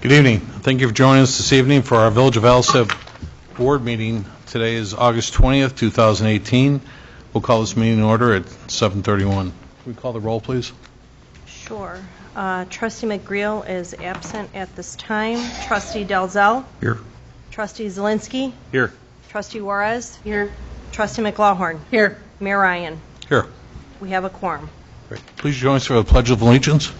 Good evening. Thank you for joining us this evening for our Village of Alsip board meeting. Today is August 20th, 2018. We'll call this meeting in order at 7:31. Can we call the roll, please? Sure. Trustee McGreal is absent at this time. Trustee Dalzell? Here. Trustee Zielinski? Here. Trustee Juarez? Here. Trustee McLaughlin? Here. Mayor Ryan? Here. We have a quorum. Great. Please join us for the Pledge of Allegiance.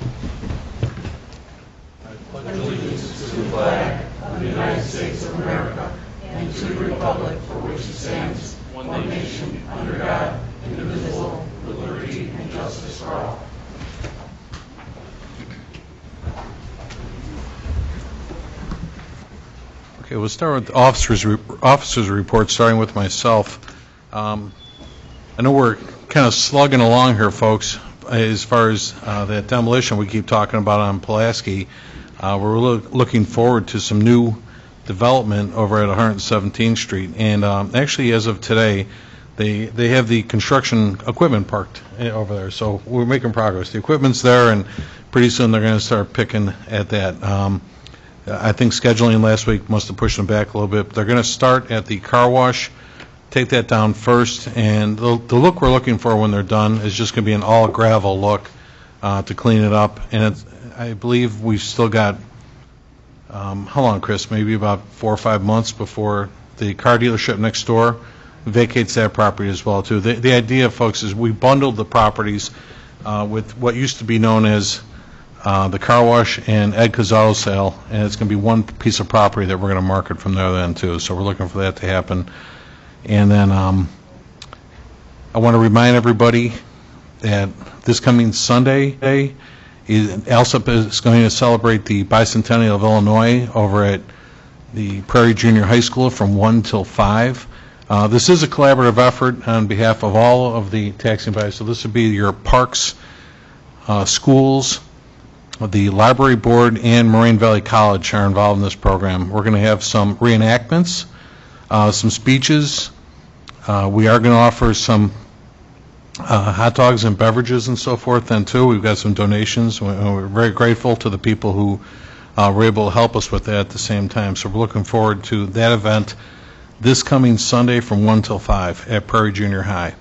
Okay, we'll start with officers' report, starting with myself. I know we're kind of slugging along here, folks, as far as that demolition we keep talking about on Pulaski. We're looking forward to some new development over at 117th Street. And actually, as of today, they have the construction equipment parked over there. So we're making progress. The equipment's there, and pretty soon they're going to start picking at that. I think scheduling last week must have pushed them back a little bit. But they're going to start at the car wash, take that down first, and the look we're looking for when they're done is just going to be an all gravel look to clean it up. And I believe we've still got, how long, Chris? Maybe about 4 or 5 months before the car dealership next door vacates that property as well, too. The idea, folks, is we bundled the properties with what used to be known as the car wash and Edka's Auto Sale, and it's going to be one piece of property that we're going to market from there then, too. So we're looking for that to happen. And then I want to remind everybody that this coming Sunday, Alsip is going to celebrate the bicentennial of Illinois over at the Prairie Junior High School from 1 till 5. This is a collaborative effort on behalf of all of the taxing bodies. So this would be your parks, schools, the library board, and Moraine Valley College are involved in this program. We're going to have some reenactments, some speeches. We are going to offer some hot dogs and beverages and so forth then too. We've got some donations. We're very grateful to the people who were able to help us with that at the same time. So we're looking forward to that event this coming Sunday from 1 till 5 at Prairie Junior High.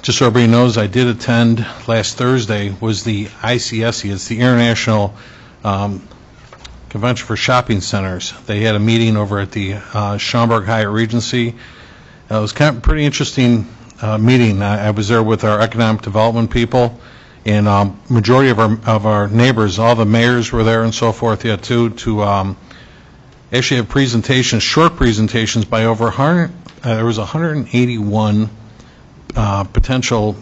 Just so everybody knows, I did attend last Thursday, was the ICSC. It's the International Convention for Shopping Centers. They had a meeting over at the Schaumburg Hyatt Regency. It was kind of a pretty interesting meeting. I was there with our economic development people, and majority of our neighbors, all the mayors were there and so forth, too, to actually have presentations, short presentations by over 100. There was 181 potential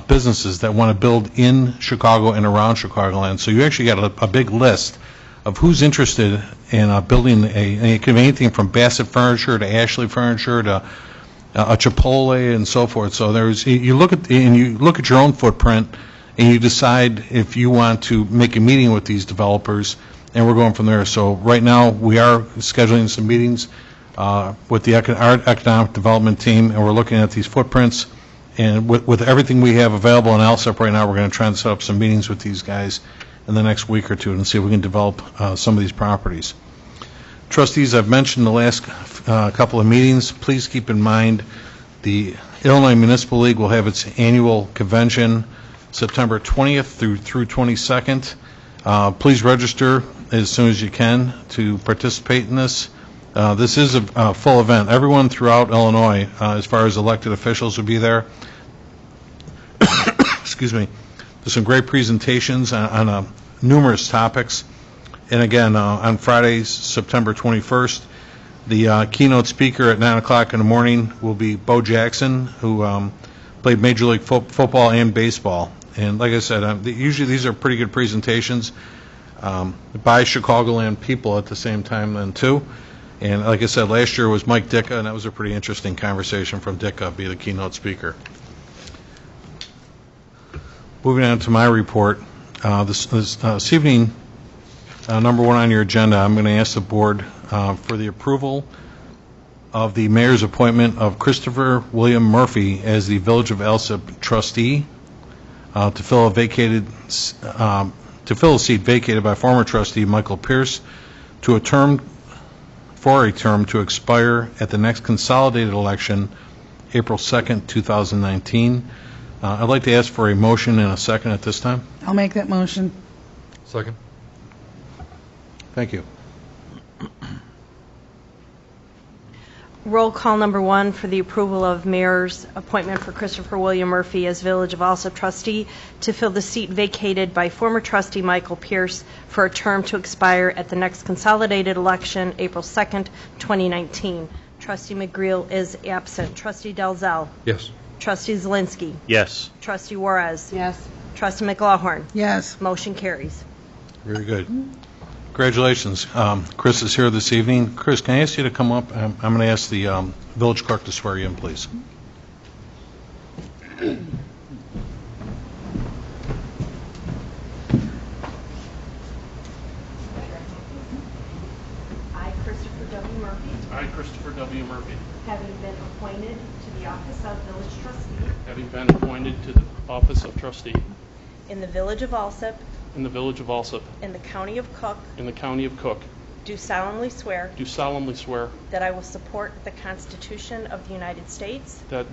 businesses that want to build in Chicago and around Chicagoland. So you actually got a big list of who's interested in building it could be anything from Bassett Furniture to Ashley Furniture to a Chipotle and so forth. So you look at your own footprint and you decide if you want to make a meeting with these developers, and we're going from there. So right now we are scheduling some meetings with our economic development team, and we're looking at these footprints. And with everything we have available in Alsip right now, we're going to try and set up some meetings with these guys in the next week or two and see if we can develop some of these properties. Trustees, I've mentioned the last couple of meetings. Please keep in mind the Illinois Municipal League will have its annual convention September 20th through 22nd. Please register as soon as you can to participate in this. This is a full event. Everyone throughout Illinois, as far as elected officials, will be there. Excuse me. There's some great presentations on numerous topics. And again, on Friday, September 21st, the keynote speaker at 9 o'clock in the morning will be Bo Jackson, who played Major League Football and baseball. And like I said, usually these are pretty good presentations by Chicagoland people at the same time then too. And like I said, last year was Mike Dicka, and that was a pretty interesting conversation from Dicka, be the keynote speaker. Moving on to my report, this evening, number one on your agenda, I'm going to ask the board for the approval of the mayor's appointment of Christopher William Murphy as the Village of Alsip trustee to fill a vacated to fill a seat vacated by former trustee Michael Pierce for a term to expire at the next consolidated election, April 2nd, 2019. I'd like to ask for a motion and a second at this time. I'll make that motion. Second. Thank you. Roll call number 1 for the approval of Mayor's appointment for Christopher William Murphy as Village of Alsip trustee to fill the seat vacated by former trustee Michael Pierce for a term to expire at the next consolidated election, April 2nd, 2019. Trustee McGreal is absent. Trustee Dalzell. Yes. Trustee Zelinski. Yes. Trustee Juarez. Yes. Trustee McLaughlin. Yes. Motion carries. Very good. Congratulations. Chris is here this evening. Chris, can I ask you to come up? I'm going to ask the village clerk to swear you in, please. I, Christopher W. Murphy, I, Christopher W. Murphy, having been appointed to the office of village trustee having been appointed to the office of trustee in the village of Alsip, in the village of Alsip, in the county of Cook, in the county of Cook, do solemnly swear do solemnly swear that I will support the Constitution of the United States that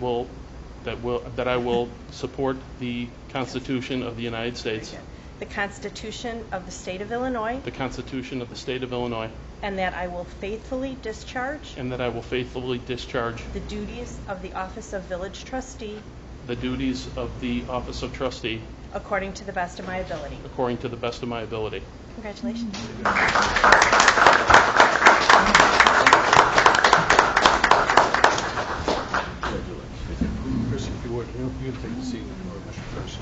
I will support the Constitution of the United States, the Constitution of the State of Illinois, the Constitution of the State of Illinois, and that I will faithfully discharge and that I will faithfully discharge the duties of the office of village trustee the duties of the office of trustee according to the best of my ability. according to the best of my ability. Congratulations. Chris, if you would, you can take the seat for Mr. Pierce.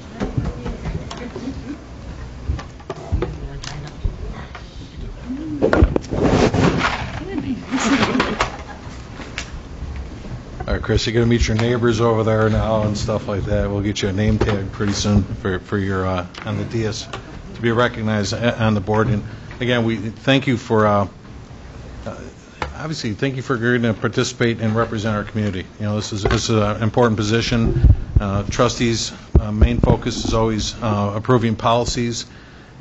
All right, Chris, you're going to meet your neighbors over there now and stuff like that. We'll get you a name tag pretty soon for your on the dais to be recognized on the board. And again, we thank you for obviously thank you for agreeing to participate and represent our community. You know, this is an important position. Trustees' main focus is always approving policies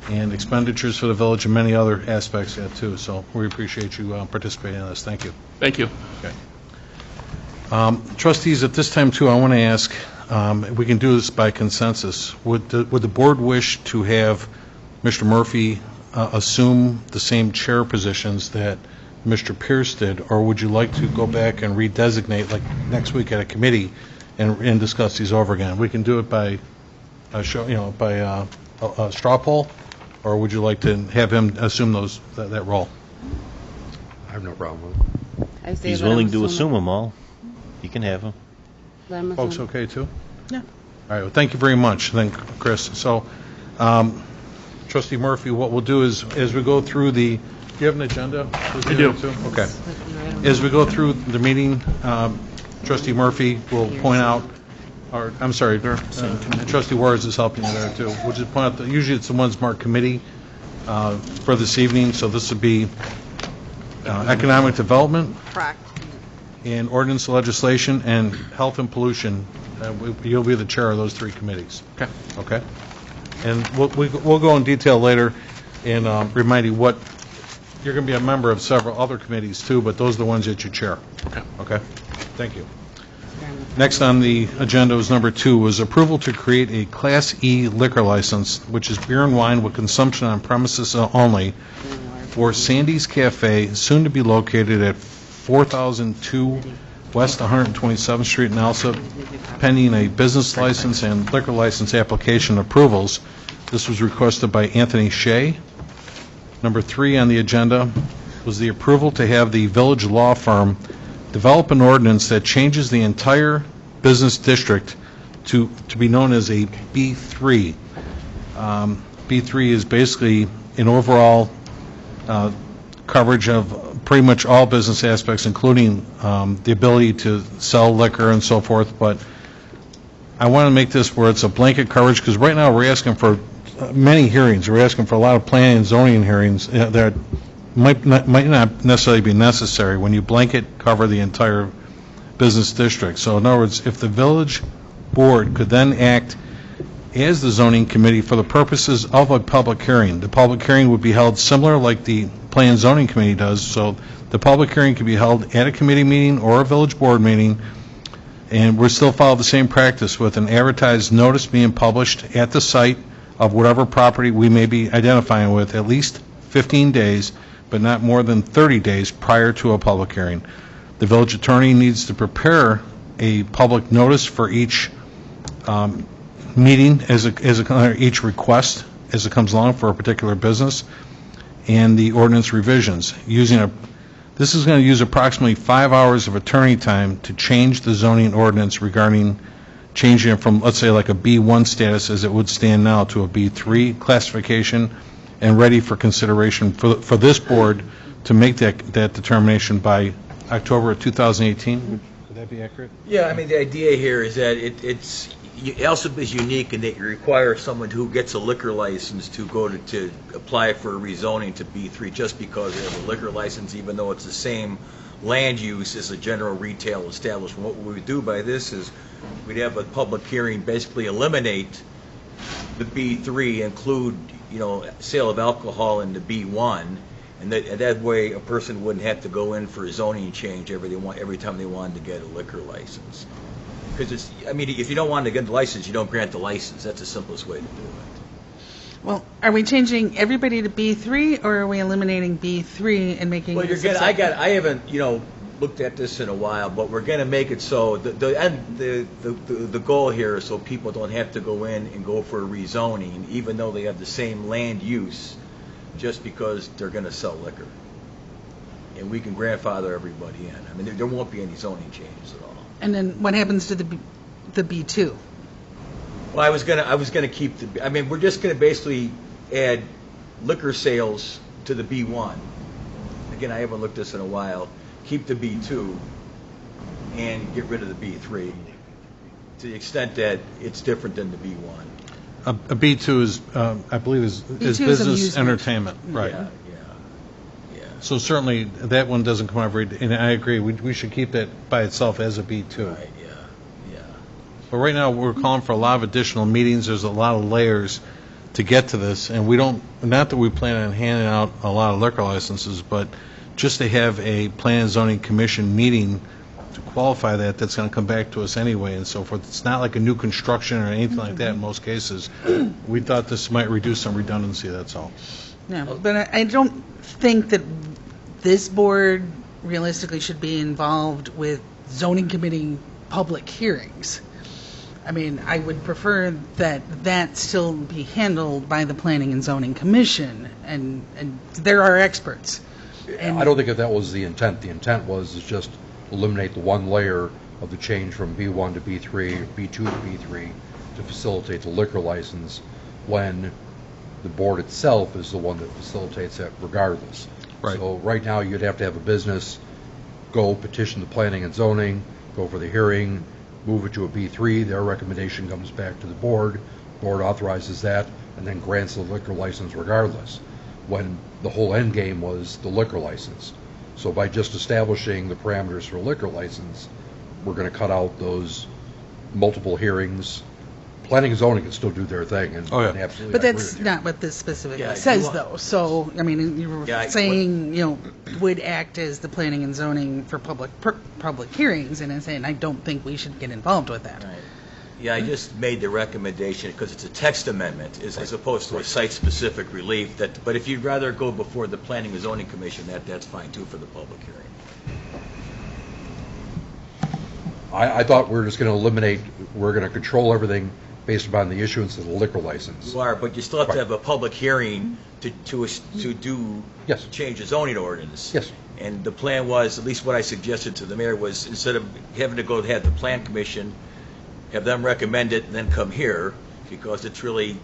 and expenditures for the village and many other aspects of that too. So we appreciate you participating in this. Thank you. Thank you. Okay. Trustees, at this time, too, I want to ask, we can do this by consensus. Would the board wish to have Mr. Murphy assume the same chair positions that Mr. Pierce did, or would you like to go back and redesignate, like next week at a committee, and discuss these over again? We can do it by a straw poll, or would you like to have him assume that role? I have no problem with it. He's willing to assume them all. You can have them. Folks okay, too? Yeah. All right, well, thank you very much, then, Chris. So, Trustee Murphy, what we'll do is, as we go through do you have an agenda? I do. Okay. As we go through the meeting, Trustee Murphy will point out, or, I'm sorry, Trustee Juarez is helping you there, too. We'll just point out, usually it's the ones marked committee for this evening, so this would be economic development. Correct. And ordinance legislation and health and pollution. You'll be the chair of those three committees. Okay. Okay? And we'll go in detail later and remind you what, you're going to be a member of several other committees too, but those are the ones that you chair. Okay. Okay? Thank you. Next on the agenda was number 2, was approval to create a Class E liquor license, which is beer and wine with consumption on premises only, for Sandy's Cafe, soon to be located at 4002 West 127th Street in Alsip, pending a business license and liquor license application approvals. This was requested by Anthony Shea. Number 3 on the agenda was the approval to have the village law firm develop an ordinance that changes the entire business district to be known as a B3. B3 is basically an overall coverage of pretty much all business aspects, including the ability to sell liquor and so forth. But I want to make this where it's a blanket coverage, because right now we're asking for many hearings. We're asking for a lot of planning and zoning hearings that might not necessarily be necessary when you blanket cover the entire business district. So in other words, if the village board could then act as the zoning committee for the purposes of a public hearing. The public hearing would be held similar like the Plan and Zoning Committee does, so the public hearing could be held at a committee meeting or a village board meeting, and we're still follow the same practice with an advertised notice being published at the site of whatever property we may be identifying with at least 15 days, but not more than 30 days prior to a public hearing. The village attorney needs to prepare a public notice for each meeting, each request as it comes along for a particular business, and the ordinance revisions. This is going to use approximately 5 hours of attorney time to change the zoning ordinance regarding changing it from, let's say, like a B1 status as it would stand now to a B3 classification, and ready for consideration for this board to make that determination by October of 2018. Would that be accurate? Yeah, I mean, the idea here is that Alsip is unique in that you require someone who gets a liquor license to go to apply for rezoning to B3 just because they have a liquor license, even though it's the same land use as a general retail establishment. What we would do by this is we'd have a public hearing, basically eliminate the B3, include, sale of alcohol in the B1, and that way a person wouldn't have to go in for a zoning change every time they wanted to get a liquor license. Because if you don't want to get the license, you don't grant the license. That's the simplest way to do it. Well, are we changing everybody to B3, or are we eliminating B3 and making? Well, I haven't looked at this in a while, but we're going to make it so the goal here is so people don't have to go in and go for a rezoning, even though they have the same land use, just because they're going to sell liquor, and we can grandfather everybody in. I mean, there won't be any zoning changes at all. And then what happens to the B2? Well, I was gonna keep we're just gonna basically add liquor sales to the B1. Again, I haven't looked at this in a while. Keep the B2 and get rid of the B3 to the extent that it's different than the B1. A B2 is, I believe, is B2 is business amusement. entertainment, right? Yeah. So certainly that one doesn't come every day, and I agree. We should keep that by itself as a B2. Right. Yeah. But right now we're calling for a lot of additional meetings. There's a lot of layers to get to this, and not that we plan on handing out a lot of liquor licenses, but just to have a Plan and Zoning Commission meeting to qualify that's going to come back to us anyway and so forth. It's not like a new construction or anything like that in most cases. We thought this might reduce some redundancy, that's all. No, but I don't think that this board realistically should be involved with zoning committee public hearings. I mean, I would prefer that still be handled by the Planning and Zoning Commission, and there are experts. And I don't think that was the intent. The intent was just eliminate the one layer of the change from B1 to B3, B2 to B3 to facilitate the liquor license, when the board itself is the one that facilitates that regardless. Right. So right now you'd have to have a business go petition the Planning and Zoning, go for the hearing, move it to a B3, their recommendation comes back to the board authorizes that, and then grants the liquor license regardless, when the whole end game was the liquor license. So by just establishing the parameters for a liquor license, we're going to cut out those multiple hearings. Planning and Zoning can still do their thing, and absolutely. But I agree that's with you. not what this specifically Yeah, says, though. So, I mean, you were saying, would act as the Planning and Zoning for public hearings, and I'm saying I don't think we should get involved with that. Right. Yeah, I just made the recommendation because it's a text amendment as opposed to a site-specific relief. But if you'd rather go before the Planning and Zoning Commission, that's fine too for the public hearing. I thought we were just going to eliminate, we're going to control everything based upon the issuance of the liquor license. You are, but you still have to Right. have a public hearing to Yes. change the zoning ordinance. Yes. And the plan was, at least what I suggested to the mayor, was instead of having to go have the plan commission, have them recommend it, and then come here, because it's really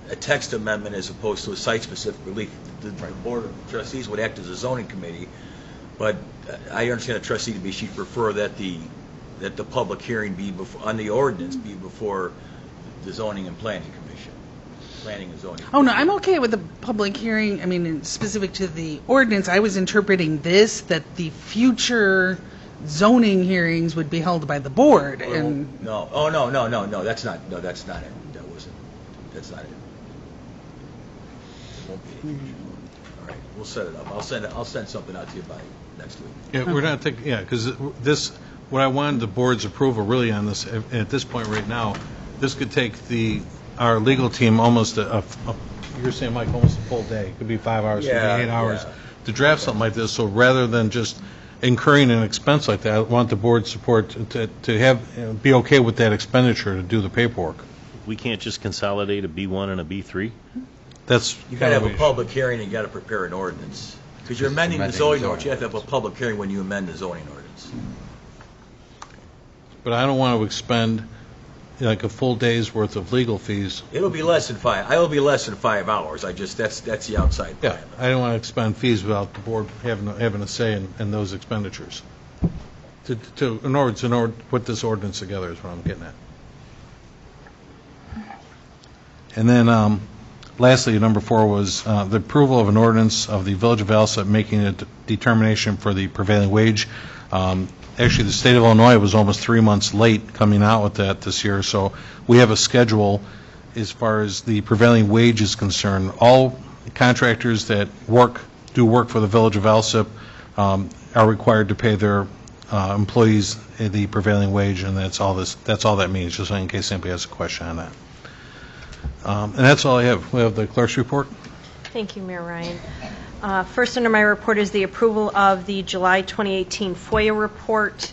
a text amendment as opposed to a site-specific relief. The Board of Trustees would act as a zoning committee, but I understand the trustee to be, she'd prefer that the public hearing be on the ordinance be before the zoning and planning commission. Planning and zoning. Oh, no, I'm okay with the public hearing. I mean, specific to the ordinance, I was interpreting this, that the future zoning hearings would be held by the board. And No. Oh, no, that's not it. That was That's not it. It won't be any future. All right, we'll set it up. I'll send something out to you by next week. Yeah, we're not taking, yeah, because this, what I wanted the board's approval really on this, at this point right now, this could take our legal team almost you're saying, Mike, almost a full day. It could be 5 hours, it could Yeah, be 8 hours yeah. to draft something like this. So rather than just incurring an expense like that, I want the board's support to have, be okay with that expenditure to do the paperwork. We can't just consolidate a B1 and a B3? That's. You got to have a public hearing and you got to prepare an ordinance. Because you're amending the amending zoning the ordinance, you have to have a ordinance. public hearing when you amend the zoning ordinance. But I don't want to expend like a full day's worth of legal fees. It'll be less than 5. I will be less than 5 hours. That's the outside Yeah, plan. I don't want to expend fees without the board having a say in those expenditures. In order to put this ordinance together is what I'm getting at. And then, lastly, number 4 was the approval of an ordinance of the Village of Alsip making a determination for the prevailing wage. Actually, the state of Illinois was almost 3 months late coming out with that this year, so we have a schedule as far as the prevailing wage is concerned. All contractors that do work for the Village of Alsip are required to pay their employees the prevailing wage, and that's all that means, just in case anybody has a question on that. And that's all I have. We have the clerk's report. Thank you, Mayor Ryan. First under my report is the approval of the July 2018 FOIA report.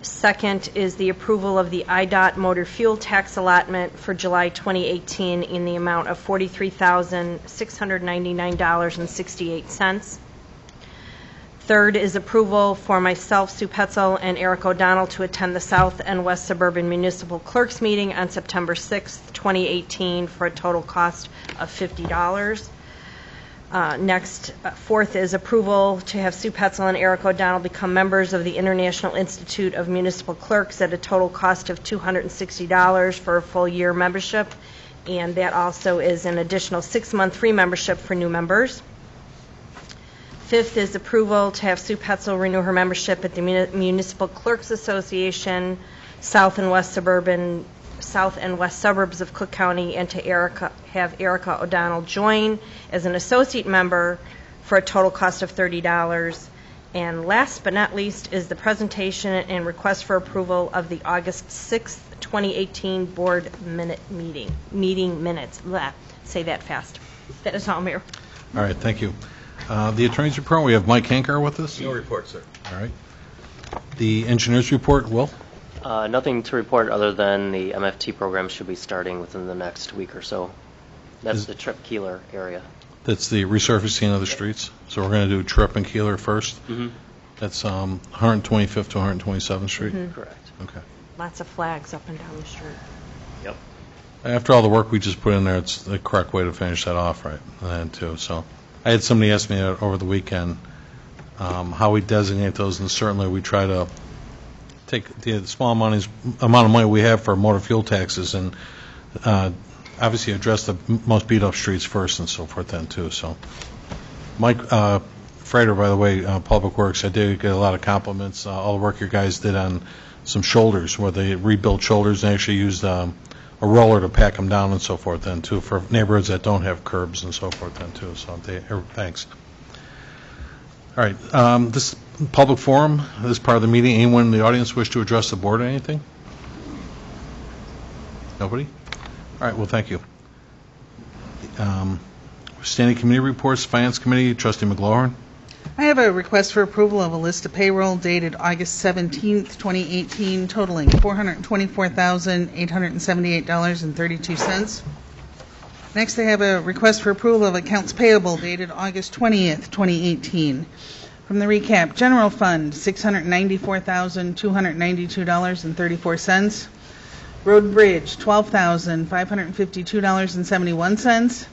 Second is the approval of the IDOT motor fuel tax allotment for July 2018 in the amount of $43,699.68. Third is approval for myself, Sue Petzel, and Eric O'Donnell to attend the South and West Suburban Municipal Clerks meeting on September 6th, 2018 for a total cost of $50. Next, fourth is approval to have Sue Petzel and Eric O'Donnell become members of the International Institute of Municipal Clerks at a total cost of $260 for a full year membership, and that also is an additional 6-month free membership for new members. Fifth is approval to have Sue Petzel renew her membership at the Municipal Clerks Association, South and West suburbs of Cook County, and to have Erica O'Donnell join as an associate member for a total cost of $30. And last but not least is the presentation and request for approval of the August 6th, 2018 board meeting minutes. Blah. Say that fast. That is all, Mayor. All right, thank you. The attorney's report, we have Mike Hanker with us. No report, sir. All right. The engineer's report, Will? Nothing to report other than the MFT program should be starting within the next week or so. That's the Tripp Keeler area. That's the resurfacing of the streets. So we're going to do Tripp and Keeler first. Mm-hmm. That's 125th to 127th Street. Correct. Okay. Lots of flags up and down the street. Yep. After all the work we just put in there, it's the correct way to finish that off, right? And too. So I had somebody ask me over the weekend how we designate those, and certainly we try to take the small amount of money we have for motor fuel taxes and obviously address the most beat-up streets first and so forth then too. So Mike Frater, by the way, Public Works, I did get a lot of compliments. All the work your guys did on some shoulders, where they rebuilt shoulders and actually used a roller to pack them down and so forth then too, for neighborhoods that don't have curbs and so forth then too. So thanks. All right, this public forum, this part of the meeting, anyone in the audience wish to address the board or anything? Nobody? All right, well, thank you. Standing committee reports, Finance Committee, Trustee McGlowan. I have a request for approval of a list of payroll dated August 17th, 2018, totaling $424,878.32. Next, I have a request for approval of accounts payable dated August 20th, 2018. From the recap, General Fund, $694,292.34. Road and Bridge, $12,552.71.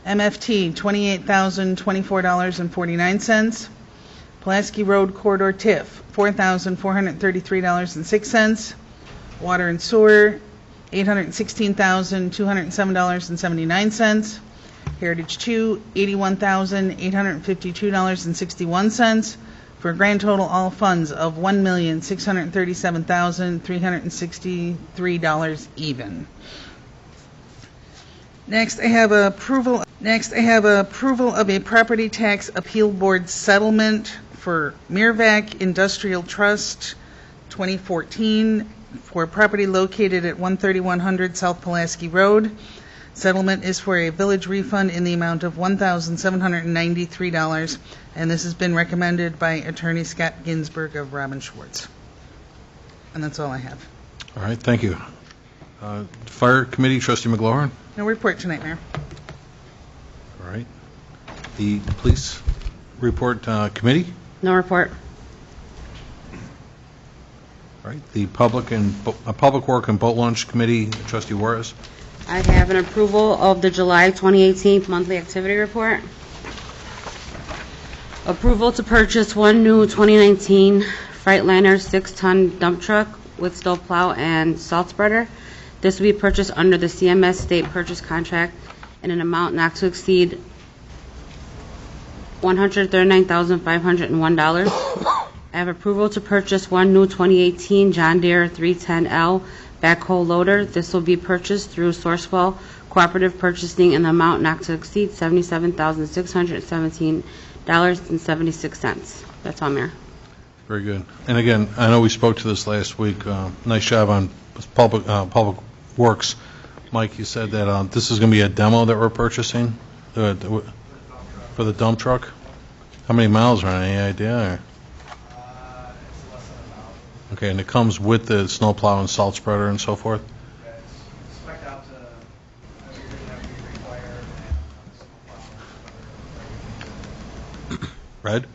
MFT, $28,024.49. Pulaski Road Corridor TIF, $4,433.06. Water and Sewer, $816,207.79. Heritage 2, $81,852.61, for a grand total all funds of $1,637,363 even. Next, I have approval of a property tax appeal board settlement for Mirvac Industrial Trust 2014 for property located at 13100 South Pulaski Road. Settlement is for a village refund in the amount of $1,793, and this has been recommended by Attorney Scott Ginsberg of Robin Schwartz. And that's all I have. All right, thank you. Fire Committee, Trustee McGlowan. No report tonight, Mayor. All right. The Police Report Committee. No report. All right. The Public Work and Boat Launch Committee, Trustee Juarez. I have an approval of the July 2018 monthly activity report. Approval to purchase one new 2019 Freightliner 6-ton dump truck with stove plow and salt spreader. This will be purchased under the CMS state purchase contract in an amount not to exceed $139,501. I have approval to purchase one new 2018 John Deere 310L backhoe loader. This will be purchased through Sourcewell Cooperative Purchasing in the amount not to exceed $77,617.76. That's all, Mayor. Very good. And again, I know we spoke to this last week. Nice job on Public Works. Mike, you said that this is going to be a demo that we're purchasing for the dump truck. How many miles are on? Any idea? Or? It's less than 1,000. Okay, and it comes with the snowplow and salt spreader and so forth? It's spec'd out to everything that we require and Red?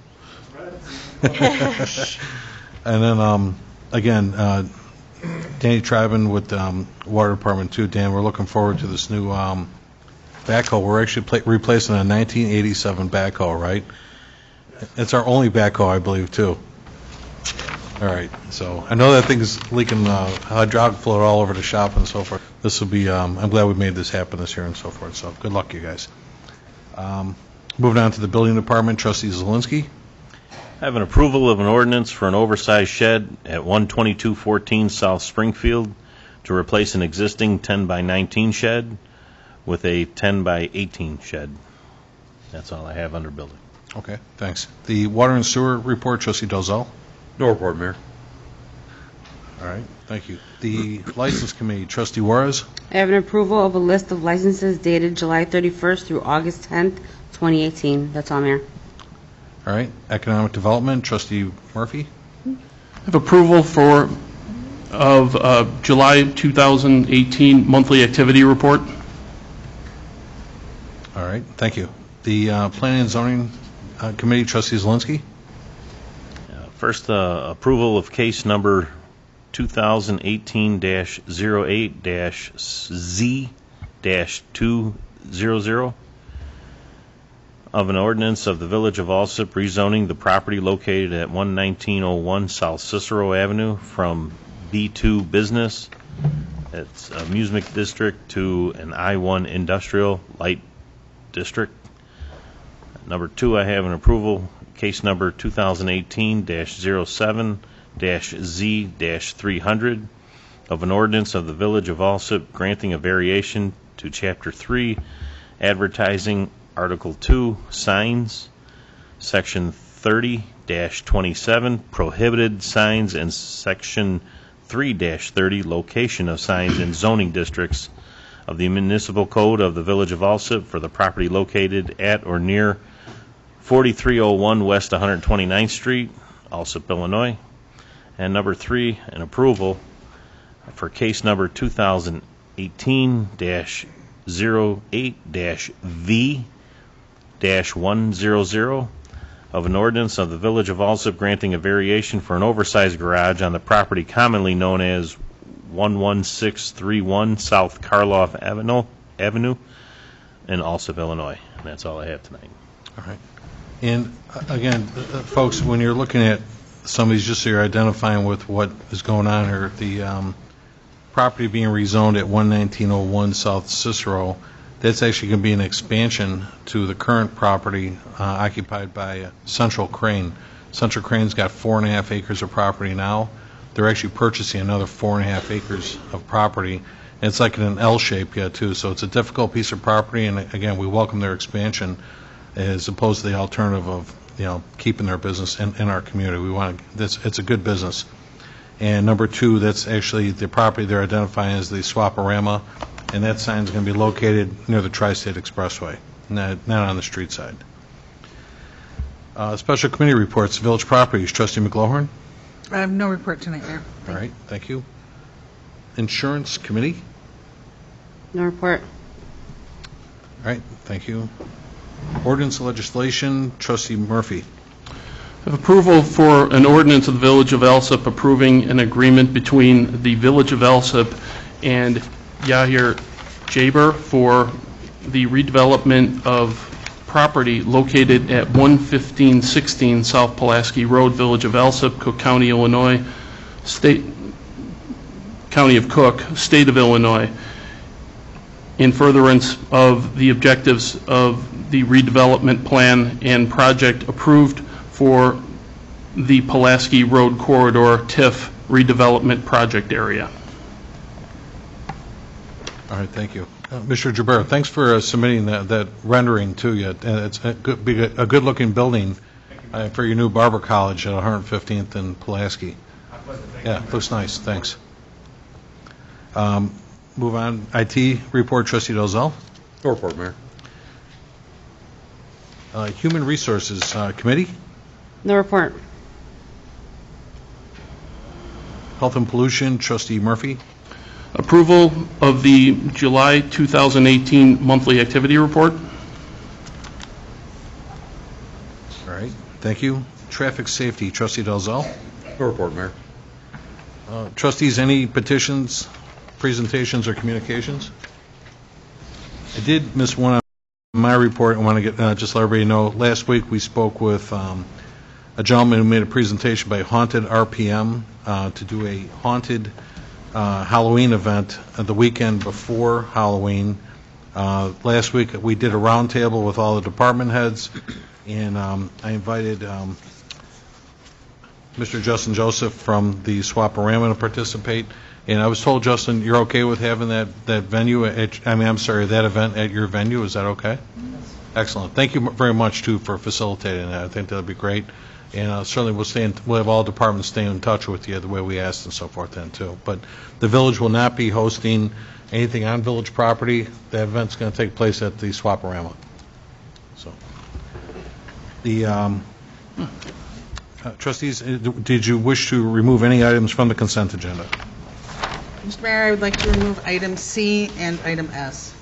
And then, again, Danny Triben with Water Department too. Dan, we're looking forward to this new backhoe. We're actually replacing a 1987 backhoe, right? It's our only backhoe, I believe, too. All right, so I know that thing is leaking hydraulic fluid all over the shop and so forth. This will be, I'm glad we made this happen this year and so forth, so good luck, you guys. Moving on to the Building Department, Trustee Zelinski. I have an approval of an ordinance for an oversized shed at 12214 South Springfield to replace an existing 10 by 19 shed with a 10 by 18 shed. That's all I have under building. Okay, thanks. The Water and Sewer Report, Trustee Dalzell. No report, Mayor. All right, thank you. The License Committee, Trustee Juarez. I have an approval of a list of licenses dated July 31st through August 10th, 2018. That's all, Mayor. All right, Economic Development, Trustee Murphy. I have approval of July 2018 monthly activity report. All right, thank you. The Planning and Zoning Committee, Trustee Zelinski. First, approval of case number 2018-08-Z-200 of an ordinance of the Village of Alsip rezoning the property located at 11901 South Cicero Avenue from B2 Business, it's Amusement District, to an I1 Industrial Light District. Number two, I have an approval, case number 2018-07-Z-300 of an ordinance of the Village of Alsip granting a variation to Chapter 3, Advertising, Article 2, Signs, Section 30-27, Prohibited Signs, and Section 3-30, Location of Signs in Zoning Districts of the Municipal Code of the Village of Alsip for the property located at or near 4301 West 129th Street, Alsip, Illinois. And number three, an approval for case number 2018-08-V-100 of an ordinance of the Village of Alsip granting a variation for an oversized garage on the property commonly known as 11631 South Karloff Avenue in Alsip, Illinois. And that's all I have tonight. All right. And again, folks, when you're looking at some of these, just so you're identifying with what is going on here, the property being rezoned at 11901 South Cicero, that's actually going to be an expansion to the current property occupied by Central Crane. Central Crane's got 4.5 acres of property now. They're actually purchasing another 4.5 acres of property, And it's like in an L shape, yeah, too. So it's a difficult piece of property, and again, we welcome their expansion as opposed to the alternative of, keeping their business in our community. We want it's a good business. And number two, that's actually the property they're identifying as the Swaparama, and that sign is going to be located near the Tri-State Expressway, not on the street side. Special committee reports, village properties. Trustee McGlohorn? I have no report tonight, Mayor. All right, thank you. Insurance committee? No report. All right, thank you. Ordinance and legislation, Trustee Murphy. Have approval for an ordinance of the Village of Alsip approving an agreement between the Village of Alsip and Yahir Jaber for the redevelopment of property located at 11516 South Pulaski Road, Village of Alsip, Cook County, Illinois, County of Cook, State of Illinois, in furtherance of the objectives of the redevelopment plan and project approved for the Pulaski Road Corridor TIF redevelopment project area. All right, thank you. Mr. Jaber, thanks for submitting that rendering to you. It's a good-looking building for your new barber college at 115th and Pulaski. Yeah, looks nice. Thanks. Move on. IT report, Trustee Dalzell. No report, Mayor. Human Resources Committee. No report. Health and Pollution, Trustee Murphy. Approval of the July 2018 monthly activity report. All right, thank you. Traffic Safety, Trustee Dalzell. No report, Mayor. Trustees, any petitions, presentations, or communications? I did miss one on my report. I want to get just let everybody know. Last week we spoke with a gentleman who made a presentation by Haunted RPM to do a haunted Halloween event the weekend before Halloween. Last week we did a roundtable with all the department heads, and I invited Mr. Justin Joseph from the Swaparama to participate. And I was told, Justin, you're okay with having that venue that event at your venue. Is that okay? Yes. Excellent. Thank you very much, too, for facilitating that. I think that'll be great. And certainly we'll have all departments stay in touch with you the way we asked and so forth then, too. But the village will not be hosting anything on village property. The event's going to take place at the Swaparama. So, the trustees, did you wish to remove any items from the consent agenda? Mr. Mayor, I would like to remove item C and item S.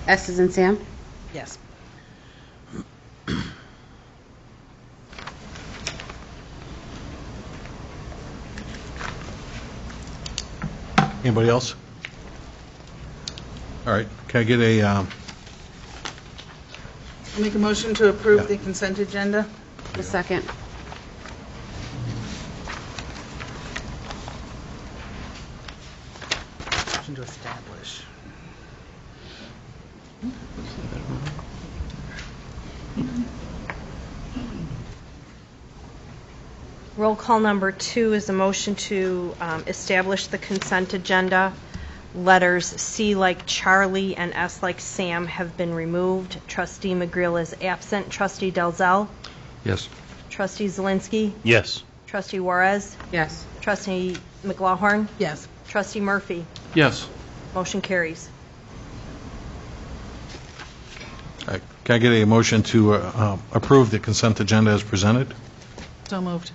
S is in Sam. Yes. Anybody else? All right, can I get a, Make a motion to approve the consent agenda. A second. Motion to establish. Roll call number 2 is a motion to establish the consent agenda. Letters C like Charlie and S like Sam have been removed. Trustee McGrill is absent. Trustee Dalzell? Yes. Trustee Zelinski? Yes. Trustee Juarez? Yes. Trustee McGlohorn? Yes. Trustee Murphy? Yes. Motion carries. can I get a motion to approve the consent agenda as presented? So moved.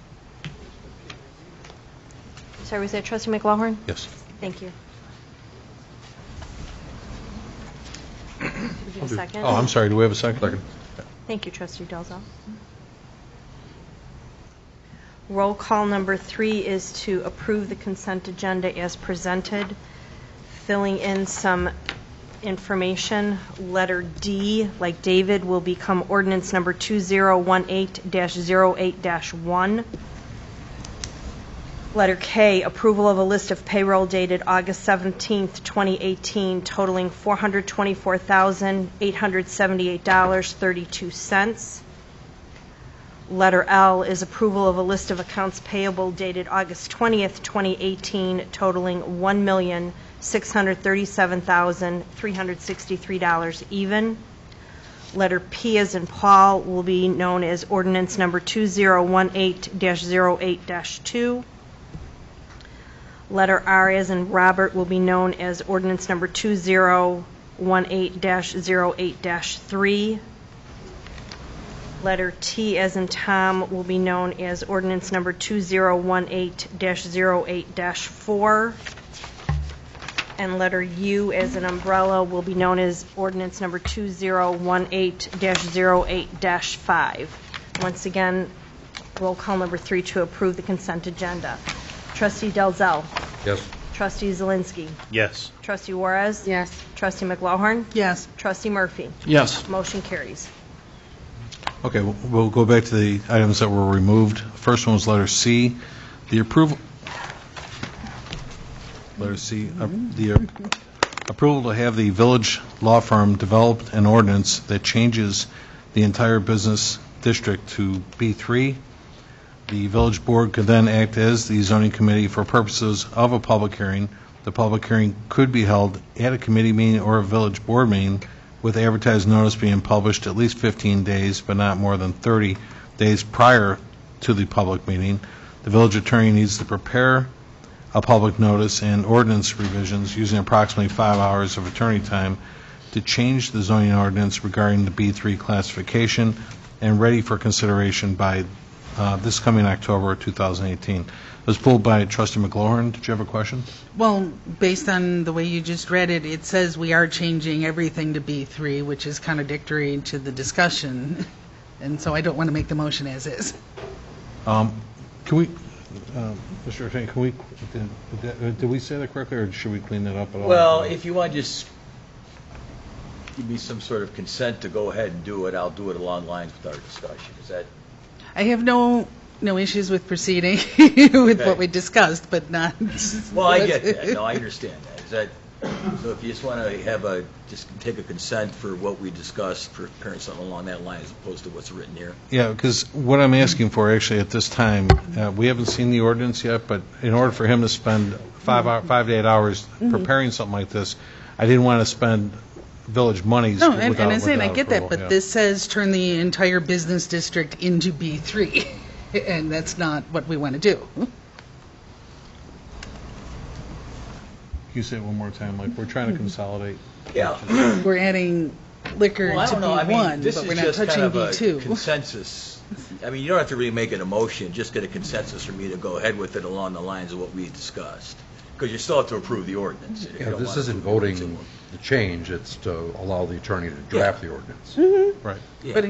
Sorry, was that Trustee McGlohorn? Yes. Thank you. Did you have a second? Oh, I'm sorry, do we have a second? Second. Thank you, Trustee Dalzell. Roll call number 3 is to approve the consent agenda as presented. Filling in some information, letter D, like David, will become ordinance number 2018-08-1. Letter K, approval of a list of payroll dated August 17th, 2018, totaling $424,878.32. Letter L is approval of a list of accounts payable dated August 20th, 2018, totaling $1,637,363 even. Letter P as in Paul will be known as ordinance number 2018-08-2. Letter R as in Robert will be known as ordinance number 2018-08-3. Letter T as in Tom will be known as ordinance number 2018-08-4. And letter U as an umbrella will be known as ordinance number 2018-08-5. Once again, roll call number 3 to approve the consent agenda. Trustee Dalzell. Yes. Trustee Zelinski. Yes. Trustee Juarez. Yes. Trustee McLaughlin. Yes. Trustee Murphy. Yes. Motion carries. Okay, we'll go back to the items that were removed. First one was letter C. The approval, letter C, the approval to have the village law firm develop an ordinance that changes the entire business district to B3. The village board could then act as the zoning committee for purposes of a public hearing. The public hearing could be held at a committee meeting or a village board meeting, with advertised notice being published at least 15 days, but not more than 30 days prior to the public meeting. The village attorney needs to prepare a public notice and ordinance revisions using approximately 5 hours of attorney time to change the zoning ordinance regarding the B3 classification and ready for consideration by this coming October 2018. It was pulled by Trustee McLaurin. Did you have a question? Well, based on the way you just read it, it says we are changing everything to B3, which is contradictory to the discussion, and so I don't want to make the motion as is. Can we, Mr. Attorney, can we, did we say that correctly, or should we clean that up at all? Well, if you want to just give me some sort of consent to go ahead and do it, I'll do it along lines with our discussion. Is that? I have no issues with proceeding with what we discussed, but not. Well, I get that. No, I understand that. Is that, so if you just want to have just take a consent for what we discussed, for preparing something along that line as opposed to what's written here? Yeah, because what I'm asking for actually at this time, we haven't seen the ordinance yet, but in order for him to spend 5 to 8 hours preparing something like this, I didn't want to spend village monies No, without and I'm saying I without get that, approval, but yeah. this says turn the entire business district into B3, and that's not what we want to do. Can you say it one more time? Like, we're trying to consolidate. Yeah. We're adding liquor Well, I to don't know. I B1, mean, this but is we're not just kind touching of a B2. consensus. I mean, you don't have to really make an emotion, just get a consensus for me to go ahead with it along the lines of what we discussed. Because you still have to approve the ordinance. If you Yeah, don't this want to isn't approve the voting ordinance, the change, it's to allow the attorney to draft the ordinance. Right. yeah. But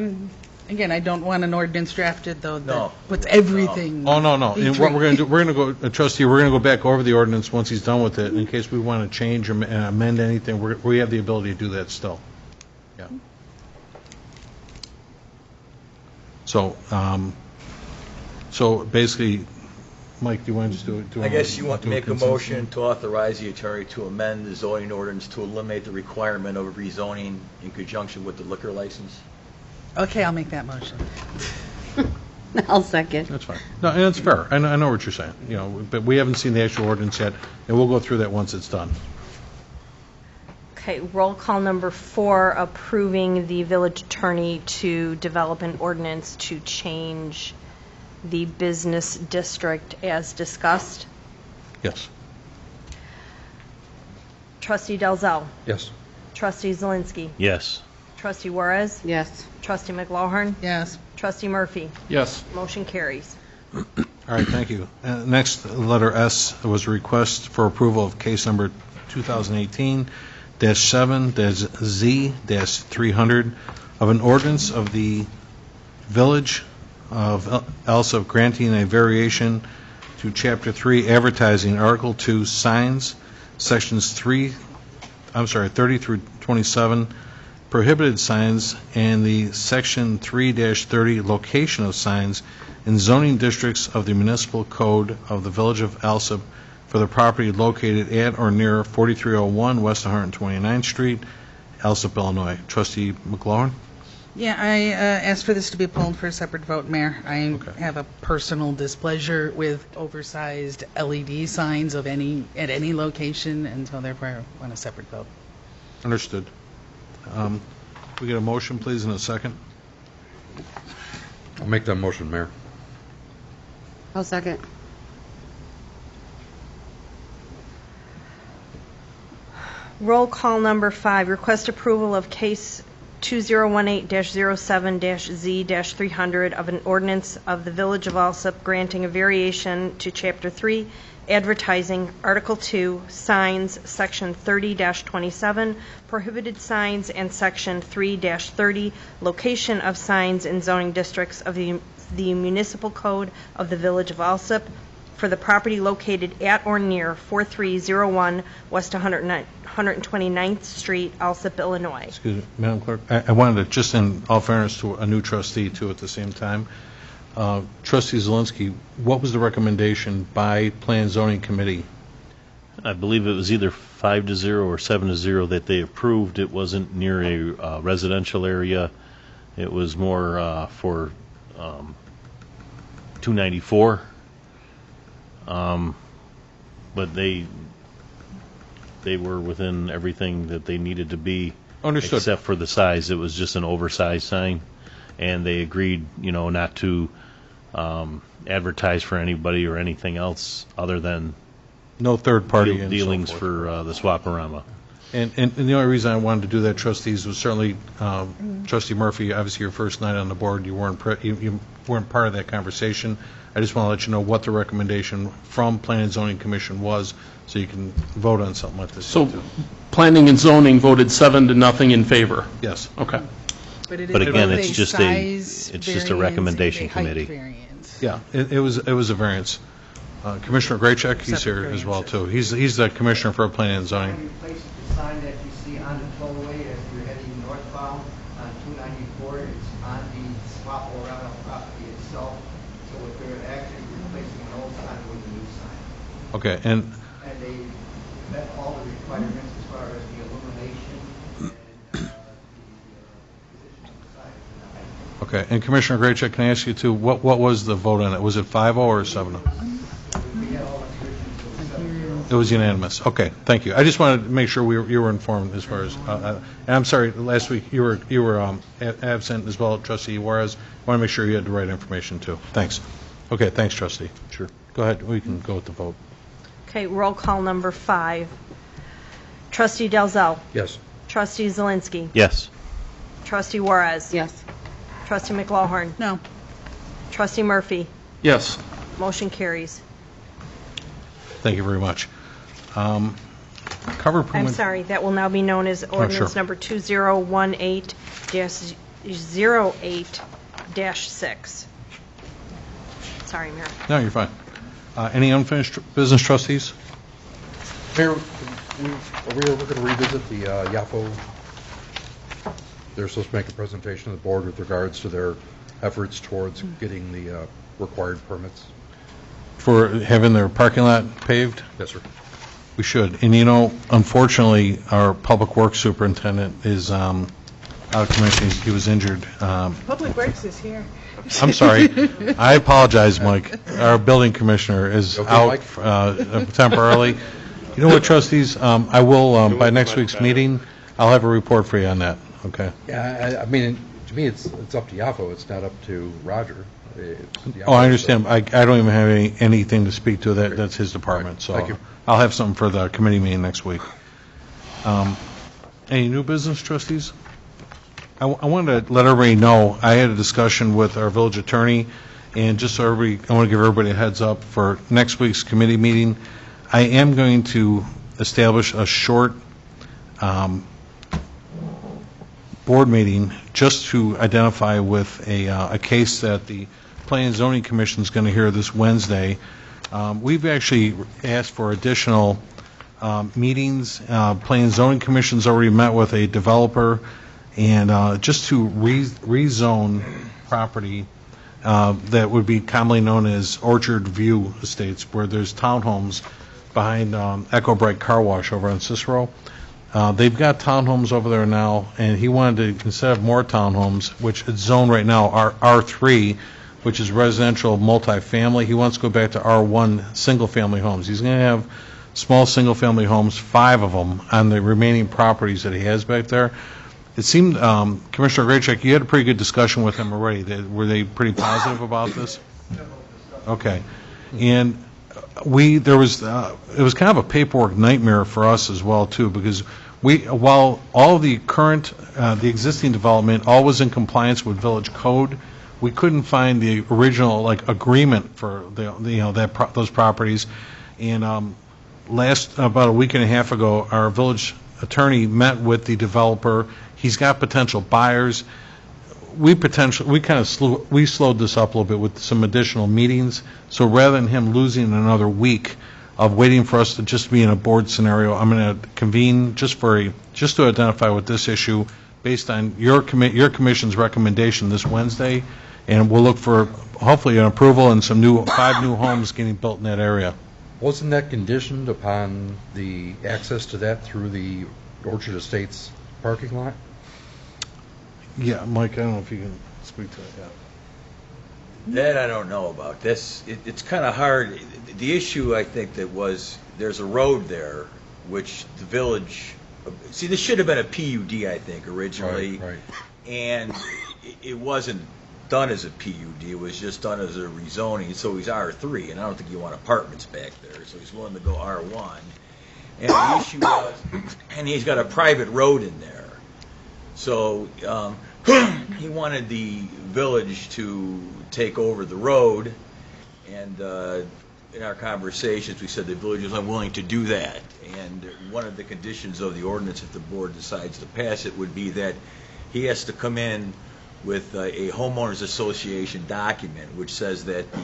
again, I don't want an ordinance drafted, though, that No. puts everything. Oh, no. And what B3. we're going to do, we're going to go, Trustee, we're going to go back over the ordinance once he's done with it, in case we want to change or amend anything. We have the ability to do that still. Yeah. So basically, Mike, do you want to just do it? I guess you want to do make a consensus? motion to authorize the attorney to amend the zoning ordinance to eliminate the requirement of rezoning in conjunction with the liquor license? Okay, I'll make that motion. I'll second. That's fine. No, and it's fair. I know what you're saying, but we haven't seen the actual ordinance yet, and we'll go through that once it's done. Okay, roll call number 4, approving the village attorney to develop an ordinance to change the business district as discussed. Yes. Trustee Dalzell. Yes. Trustee Zelinski. Yes. Trustee Juarez. Yes. Trustee McLaughlin. Yes. Trustee Murphy. Yes. Motion carries. All right, thank you. Next, letter S was a request for approval of case number 2018-7-Z-300 of an ordinance of the Village of Alsip granting a variation to Chapter 3 Advertising, Article 2 Signs, Sections 30 through 27, prohibited signs, and the Section 3-30 location of signs in zoning districts of the municipal code of the Village of Alsip for the property located at or near 4301 West 129th Street, Alsip, Illinois. Trustee McLaurin? Yeah, I asked for this to be pulled for a separate vote, Mayor. I Okay. have a personal displeasure with oversized LED signs at any location, and so therefore I want a separate vote. Understood. We get a motion, please, in a second. I'll make that motion, Mayor. I'll second. Roll call number 5, request approval of case 2018-07-Z-300 of an ordinance of the Village of Alsip granting a variation to Chapter 3, Advertising, Article 2, Signs, Section 30-27, Prohibited Signs, and Section 3-30, Location of Signs in Zoning Districts of the Municipal Code of the Village of Alsip for the property located at or near 4301 West 129th Street, Alsip, Illinois. Excuse me, Madam Clerk, I wanted to, just in all fairness to a new trustee, too, at the same time. Trustee Zelinski, what was the recommendation by Plan and Zoning Committee? I believe it was either 5-0 or 7-0 that they approved. It wasn't near a residential area. It was more for 294. But they were within everything that they needed to be. Understood. Except for the size. It was just an oversized sign. And they agreed, not to advertise for anybody or anything else other than No third party and dealings so forth. for the Swaparama. And the only reason I wanted to do that, trustees, was certainly Trustee Murphy, obviously your first night on the board, you weren't you weren't part of that conversation. I just want to let you know what the recommendation from Planning and Zoning Commission was, so you can vote on something like this. So Planning and Zoning voted 7-0 in favor. Yes. Okay. But again, it's just a recommendation committee. Yeah, it was a variance. Commissioner Graycheck, he's here as well, too. He's the commissioner for Planning and Zoning. Replaces the sign that you see on the tollway as you're heading northbound on 294. It's on the Swaparama property itself. So what they're actually replacing an old sign with a new sign. Okay, and And they met all the requirements as far as the illumination and the position of the sign and the height. okay, and Commissioner Graycheck, can I ask you, too, what was the vote on it? Was it 5-0 or 7-0? We had all the conditions of 7-0. It was unanimous. Okay, thank you. I just wanted to make sure you were informed as far as, and I'm sorry, last week you were absent as well, Trustee Juarez. I want to make sure you had the right information, too. Thanks. Okay, thanks, Trustee. Sure. Go ahead, we can go with the vote. Okay, roll call number 5. Trustee Dalzell. Yes. Trustee Zelinski. Yes. Trustee Juarez. Yes. Trustee McLaughlin. No. Trustee Murphy. Yes. Motion carries. Thank you very much. Cover I'm improvement. sorry, that will now be known as ordinance sure. number 2018-08-6. Sorry, Mayor. No, you're fine. Any unfinished business, trustees? Mayor, are we ever going to revisit the YAFO? They're supposed to make a presentation to the board with regards to their efforts towards getting the required permits. For having their parking lot paved? Yes, sir. We should. And unfortunately, our public works superintendent is out of commission. He was injured. Public Works is here. I'm sorry. I apologize, Mike. Our building commissioner is Okay, out Mike? temporarily. You know what, trustees? I will, by next week's meeting, I'll have a report for you on that, okay? Yeah, I mean, to me, it's up to YAFO. It's not up to Roger. Oh, I understand. I don't even have anything to speak to. That's his department, so Thank you. I'll have something for the committee meeting next week. Any new business, trustees? I wanted to let everybody know, I had a discussion with our village attorney, and just so everybody, I want to give everybody a heads up for next week's committee meeting. I am going to establish a short board meeting just to identify with a case that the Planning and Zoning Commission is going to hear this Wednesday. We've actually asked for additional meetings. Planning and Zoning Commission's already met with a developer, and just to rezone property that would be commonly known as Orchard View Estates, where there's townhomes behind Echo Bright Car Wash over on Cicero. They've got townhomes over there now, and he wanted to, instead of more townhomes, which is zoned right now, R3, which is residential multifamily, he wants to go back to R1, single-family homes. He's going to have small single-family homes, 5 of them, on the remaining properties that he has back there. It seemed, Commissioner Graycheck, you had a pretty good discussion with him already. Were they pretty positive about this? Okay. And it was kind of a paperwork nightmare for us as well, too, because while all the current, the existing development, all was in compliance with village code, we couldn't find the original, agreement for those properties. And about a week and a half ago, our village attorney met with the developer. He's got potential buyers. We slowed this up a little bit with some additional meetings. So rather than him losing another week of waiting for us to just be in a board scenario, I'm going to convene just to identify with this issue based on your commission's recommendation this Wednesday, and we'll look for hopefully an approval and 5 new homes getting built in that area. Wasn't that conditioned upon the access to that through the Orchard Estates parking lot? Yeah, Mike, I don't know if you can speak to that. That I don't know about. It's kind of hard. The issue, I think, there's a road there, which the village, see, this should have been a PUD, I think, originally. Right. And it wasn't done as a PUD. It was just done as a rezoning. So he's R3, and I don't think you want apartments back there. So he's willing to go R1. And the issue was, and he's got a private road in there. So he wanted the village to take over the road, and in our conversations, we said the village is unwilling to do that. And one of the conditions of the ordinance, if the board decides to pass it, would be that he has to come in with a homeowners association document, which says that the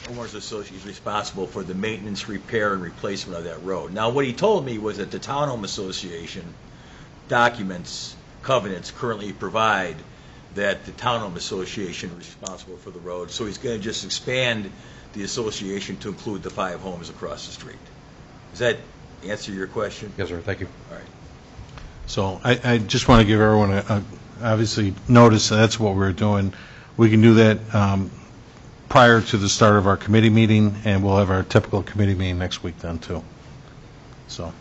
homeowners association is responsible for the maintenance, repair, and replacement of that road. Now, what he told me was that the townhome association documents, covenants currently provide that the townhome association is responsible for the road, so he's going to just expand the association to include the 5 homes across the street. Does that answer your question? Yes, sir. Thank you. All right. So I just want to give everyone obviously notice that that's what we're doing. We can do that prior to the start of our committee meeting, and we'll have our typical committee meeting next week then, too. So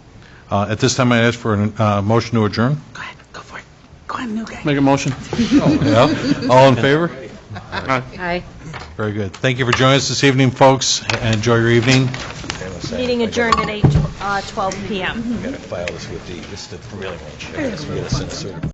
at this time, I ask for a motion to adjourn. Go ahead, go for it. Go ahead, new guy. Make a motion. Yeah. All in favor? Aye. Very good. Thank you for joining us this evening, folks, and enjoy your evening. Meeting adjourned at 8:12 p.m. We've got to file this with this is the prevailing wage. We got to send a certain